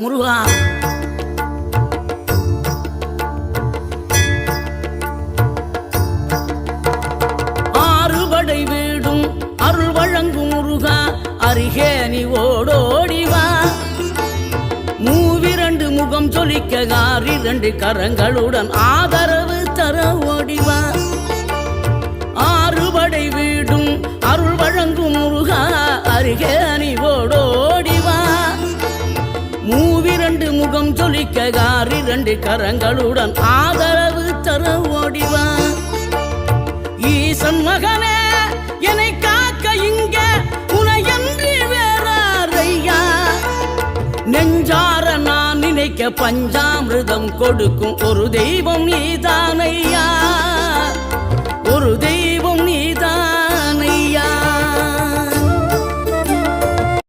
முருகா. ஆறுபடை வீடும் அருள் வழங்கும் முருகா, அருகே நீ ஓடோடிவா. மூவிரண்டு முகம் சொலிக்க ஆறிரண்டு கரங்களுடன் ஆதரவு தர ஓடிவா. ஆறுபடை வீடும் அருள் வழங்கும் முருகா, அருகே நீ ஓடோடிவா. மூவிரண்டு முகம் சொலிக்க ஆறிரண்டு கரங்களுடன் ஆதரவு தர ஓடிவா. ஈசன் மகனே என்னை காக்க இங்க உனையன்றி வேறாரையா. நெஞ்சார நான் நினைக்க பஞ்சாமிர்தம் கொடுக்கும் ஒரு தெய்வம் நீதானையா. ஒரு தெய்வம்